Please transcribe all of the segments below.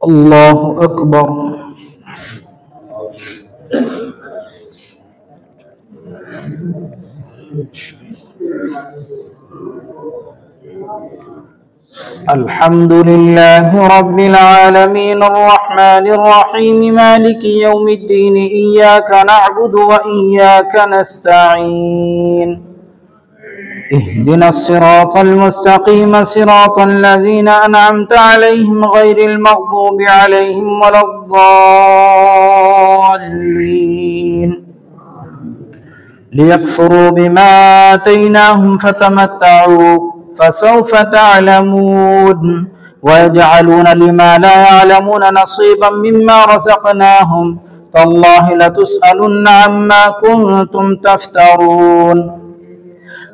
الله أكبر الحمد لله رب العالمين الرحمن الرحيم مالك يوم الدين إياك نعبد وإياك نستعين اهدنا الصراط المستقيم صراط الذين أنعمت عليهم غير المغضوب عليهم ولا الضالين ليكفروا بما آتيناهم فتمتعوا فسوف تعلمون ويجعلون لما لا يعلمون نصيبا مما رزقناهم تالله لتسألن عما كنتم تفترون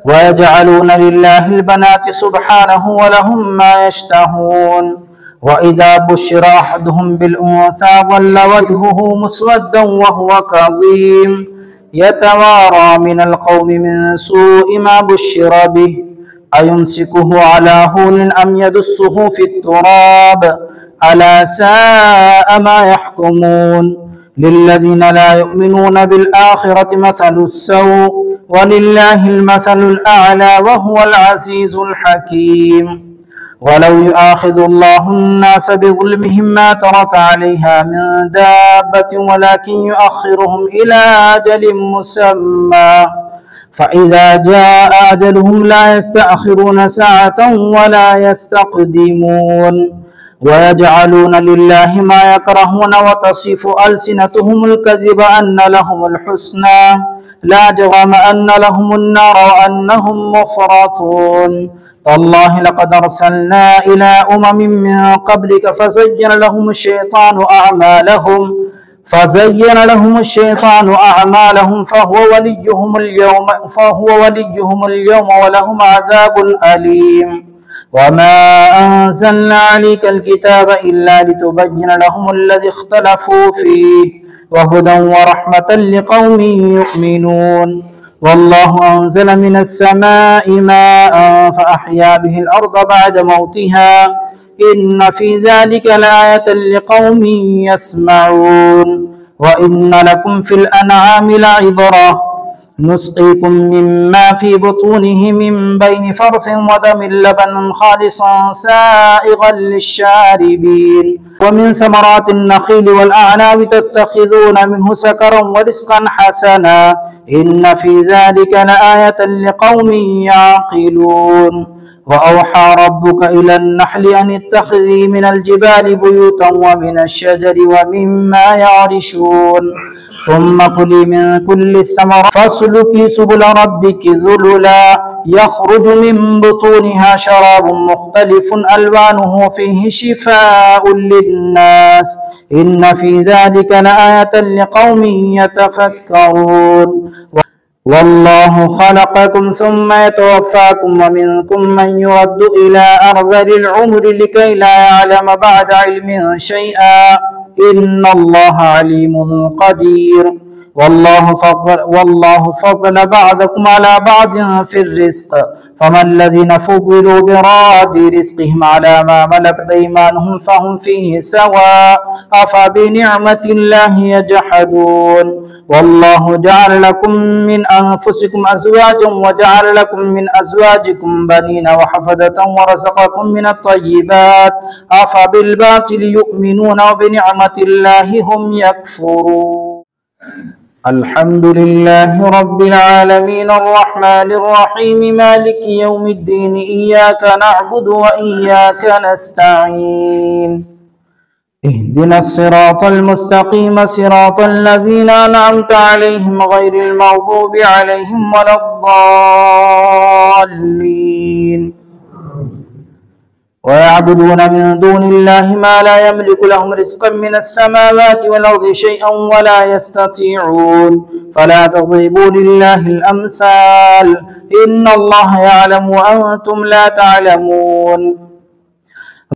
ويجعلون لله البنات سبحانه ولهم ما يشتهون وإذا بشر أحدهم بالأنثى ظل وجهه مسودا وهو كظيم يتوارى من القوم من سوء ما بشر به أيمسكه على هون أم يدسه في التراب ألا ساء ما يحكمون للذين لا يؤمنون بالآخرة مثل السوء ولله المثل الأعلى وهو العزيز الحكيم ولو يؤاخذ الله الناس بظلمهم ما ترك عليها من دابة ولكن يؤخرهم إلى أجل مسمى فإذا جاء أجلهم لا يستأخرون ساعة ولا يستقدمون ويجعلون لله ما يكرهون وتصف ألسنتهم الكذب أن لهم الحسنى لا جرم أن لهم النار وأنهم مفرطون تالله لقد أرسلنا إلى أمم من قبلك فزين لهم الشيطان أعمالهم فهو وليهم اليوم ولهم عذاب أليم وما أنزلنا عليك الكتاب إلا لتبين لهم الذي اختلفوا فيه وهدى ورحمة لقوم يؤمنون والله أنزل من السماء ماء فأحيا به الأرض بعد موتها إن في ذلك لآية لقوم يسمعون وإن لكم في الأنعام لعبرة نسقيكم مما في بطونه من بين فرث ودم لبنا خالصا سائغا للشاربين ومن ثمرات النخيل والأعناب تتخذون منه سكرا ورزقا حسنا إن في ذلك لآية لقوم يعقلون وأوحى ربك إلى النحل أن اتخذي من الجبال بيوتا ومن الشجر ومما يعرشون ثم كلي من كل الثمرات فاسلكي سبل ربك ذللا يخرج من بطونها شراب مختلف ألوانه فيه شفاء للناس إن في ذلك لآية لقوم يتفكرون والله خلقكم ثم يتوفاكم ومنكم من يرد إلى أرذل العمر لكي لا يعلم بعد علم شيئا إن الله عليم قدير والله فضل بعضكم على بعض في الرزق فما الذين فضلوا براد رزقهم على ما ملكت أيمانهم فهم فيه سواء أفبنعمة الله يجحدون والله جعل لكم من أنفسكم أزواجا وجعل لكم من أزواجكم بنين وحفدة ورزقكم من الطيبات أفبالباطل يؤمنون وبنعمة الله هم يكفرون الحمد لله رب العالمين الرحمن الرحيم مالك يوم الدين إياك نعبد وإياك نستعين اهدنا الصراط المستقيم صراط الذين أنعمت عليهم غير المغضوب عليهم ولا الضالين ويعبدون من دون الله ما لا يملك لهم رزقا من السماوات والأرض شيئا ولا يستطيعون فلا تضربوا لله الأمثال إن الله يعلم وأنتم لا تعلمون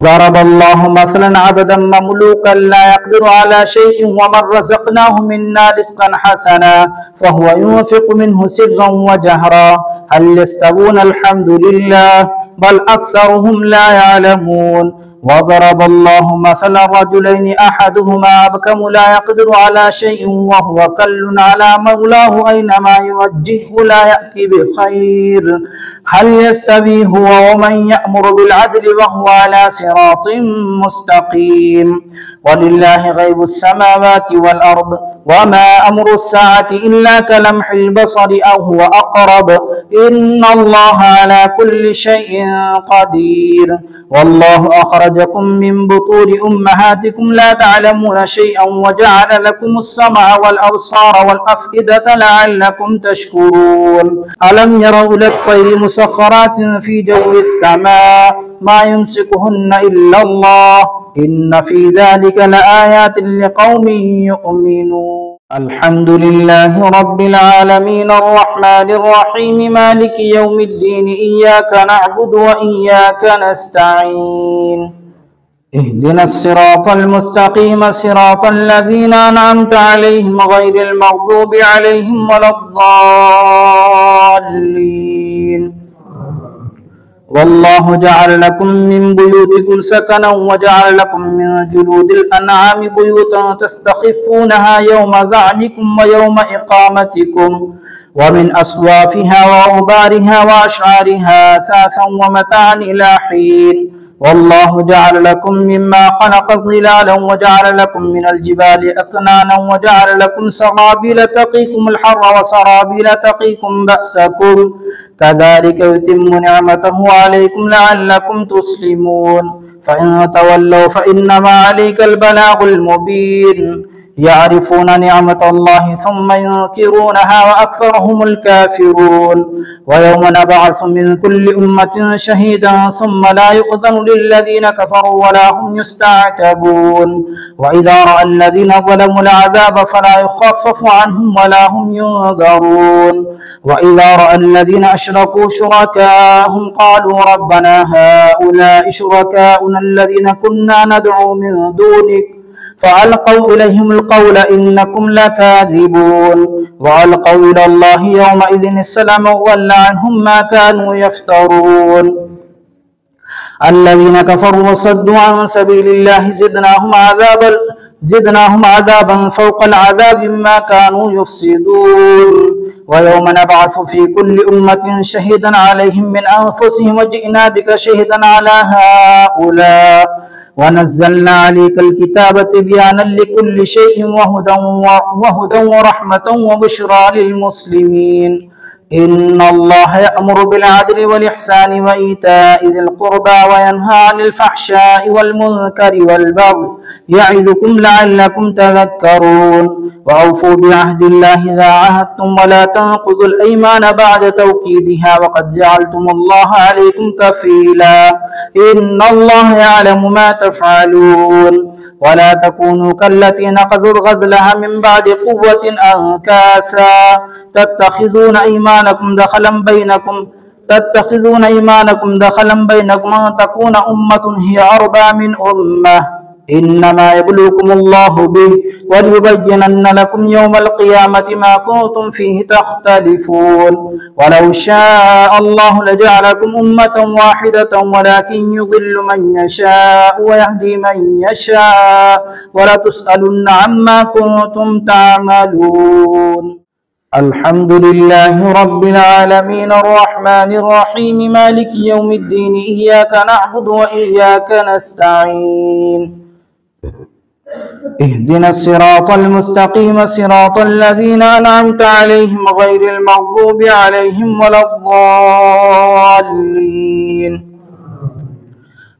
ضرب الله مثلا عبدا مملوكا لا يقدر على شيء ومن رزقناه منا رزقا حسنا فهو ينفق منه سرا وجهرا هل يستوون الحمد لله بل أكثرهم لا يعلمون. وضرب الله مثلا رجلين أحدهما أبكم لا يقدر على شيء وهو كل على مولاه أينما يوجهه لا يأتي بخير. هل يستوي هو ومن يأمر بالعدل وهو على صراط مستقيم. ولله غيب السماوات والأرض وما أمر الساعة إلا كلمح البصر أو هو أقرب إن الله على كل شيء قدير. والله أخرجكم من بطون أمهاتكم لا تعلمون شيئا وجعل لكم السمع والأبصار والأفئدة لعلكم تشكرون. ألم يروا إلى الطير مسخرات في جو السماء ما يمسكهن إلا الله إن في ذلك لآيات لقوم يؤمنون. الحمد لله رب العالمين الرحمن الرحيم مالك يوم الدين إياك نعبد وإياك نستعين اهدنا الصراط المستقيم صراط الذين أنعمت عليهم غير المغضوب عليهم ولا الضالين. والله جعل لكم من بيوتكم سكنا وجعل لكم من جلود الأنعام بيوتا تستخفونها يوم ذعنكم ويوم إقامتكم ومن أصوافها وأوبارها وأشعارها أثاثا ومتاعا إلى حين. والله جعل لكم مما خلق ظلالا وجعل لكم من الجبال أكنانا وجعل لكم سرابيل تقيكم الحر وسرابيل تقيكم بأسكم كذلك يتم نعمته عليكم لعلكم تسلمون. فإن تولوا فإنما عليك البلاغ المبين. يعرفون نعمة الله ثم ينكرونها وأكثرهم الكافرون. ويوم نبعث من كل أمة شهيدا ثم لا يؤذن للذين كفروا ولا هم يستعتبون. وإذا رأى الذين ظلموا العذاب فلا يخفف عنهم ولا هم ينذرون. وإذا رأى الذين أشركوا شركاءهم قالوا ربنا هؤلاء شركاؤنا الذين كنا ندعو من دونك فألقوا إليهم القول إنكم لكاذبون. وألقوا إلى الله يومئذ السلام وضل عنهم ما كانوا يفترون. الذين كفروا وصدوا عن سبيل الله زدناهم عذابا فوق العذاب بما كانوا يفسدون. ويوم نبعث في كل أمة شهيدا عليهم من أنفسهم وجئنا بك شهيدا على هؤلاء ونزلنا عليك الكتاب تبيانا لكل شيء وهدى ورحمة وبشرى للمسلمين. إن الله يأمر بالعدل والإحسان وإيتاء ذي القربى وينهى عن الفحشاء والمنكر والبغي يعظكم لعلكم تذكرون. وأوفوا بعهد الله إذا عاهدتم ولا تنقضوا الأيمان بعد توكيدها وقد جعلتم الله عليكم كفيلا إن الله يعلم ما تفعلون. ولا تكونوا كالتي نقضت غزلها من بعد قوة أنكاثا تتخذون أيمانكم دخلا بينكم أن تكون أمة هي أربى من أمة إنما يبلوكم الله به وليبينن لكم يوم القيامة ما كنتم فيه تختلفون. ولو شاء الله لجعلكم أمة واحدة ولكن يضل من يشاء ويهدي من يشاء ولتسألن عما كنتم تعملون. الحمد لله رب العالمين الرحمن الرحيم مالك يوم الدين إياك نعبد وإياك نستعين اهدنا الصراط المستقيم صراط الذين أنعمت عليهم غير المغضوب عليهم ولا الضالين.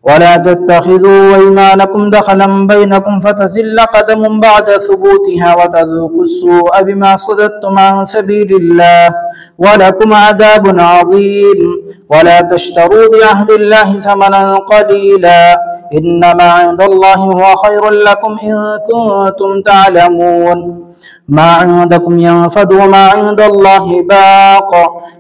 ولا تتخذوا أيمانكم دخلا بينكم فتزل قدم بعد ثبوتها وتذوقوا السوء بما صددتم عن سبيل الله ولكم عذاب عظيم. ولا تشتروا بعهد الله ثمنا قليلا إنما عند الله هو خير لكم إن كنتم تعلمون. ما عندكم ينفد وما عند الله باق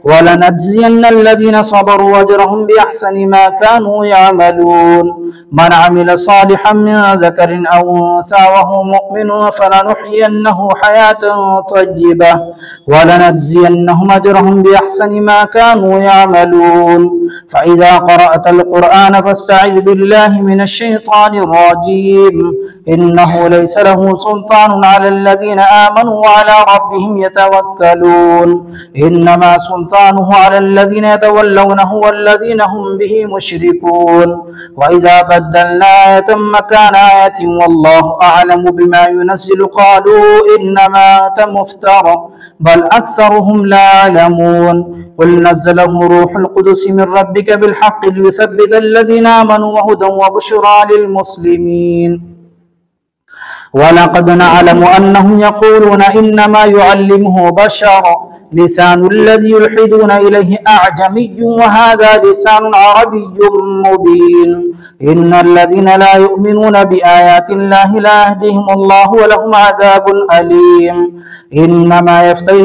ولنجزين الذين صبروا أجرهم بأحسن ما كانوا يعملون من عمل صالحا من ذكر أو أنثى وهو مؤمن فلنحيينه حياة طيبة ولنجزينهم أجرهم بأحسن ما كانوا يعملون فإذا قرأت القرآن فاستعذ بالله من الشيطان الرجيم إنه ليس له سلطان على الذين آمنوا وعلى ربهم يتوكلون إنما سلطانه على الذين يتولونه والذين هم به مشركون وإذا بدلنا آية مكان آية والله أعلم بما ينزل قالوا إنما أنت مفتر بل أكثرهم لا يعلمون قل نزله روح القدس من ربك بالحق ليثبت الذين آمنوا وهدى وبشرى للمسلمين ولقد نعلم أنهم يقولون إنما يعلمه بشر لسان الذي يلحدون إليه أعجمي وهذا لسان عربي مبين إن الذين لا يؤمنون بآيات الله لا يهديهم الله ولهم عذاب أليم إنما يفتري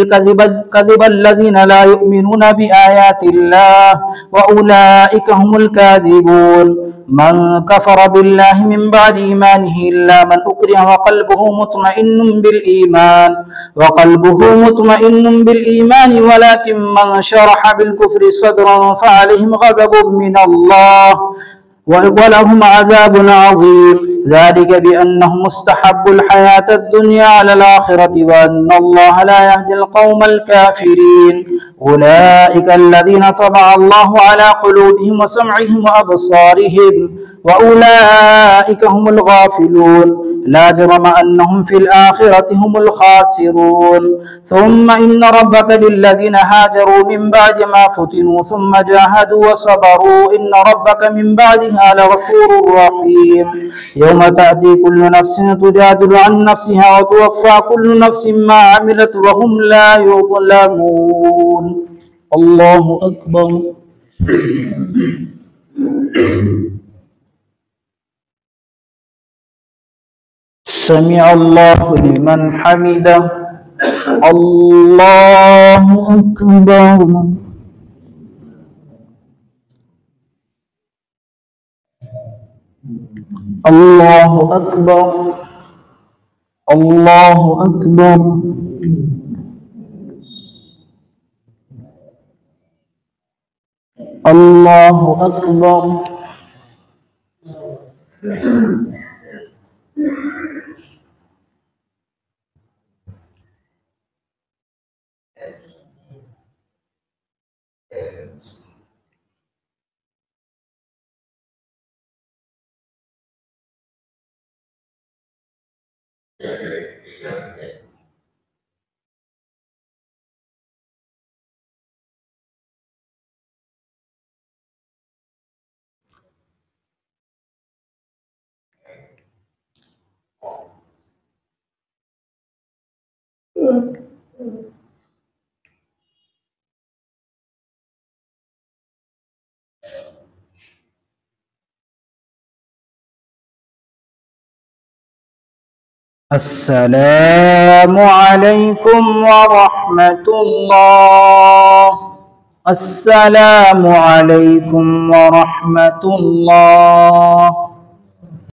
الكذب الذين لا يؤمنون بآيات الله وأولئك هم الكاذبون من كفر بالله من بعد إيمانه إلا من أكره وقلبه مطمئن بالإيمان ولكن من شرح بالكفر صدرا فعليهم غضب من الله ولهم عذاب عظيم ذلك بأنهم استحبوا الحياة الدنيا على الآخرة وأن الله لا يهدي القوم الكافرين أولئك الذين طبع الله على قلوبهم وسمعهم وأبصارهم وأولئك هم الغافلون لا جرم أنهم في الآخرة هم الخاسرون ثم إن ربك للذين هاجروا من بعد ما فتنوا ثم جاهدوا وصبروا إن ربك من بعدها لغفور رحيم يوم تأتي كل نفس تجادل عن نفسها وتوفى كل نفس ما عملت وهم لا يظلمون الله أكبر سمع الله لمن حمده الله أكبر الله أكبر الله أكبر الله أكبر السلام عليكم ورحمة الله السلام عليكم ورحمة الله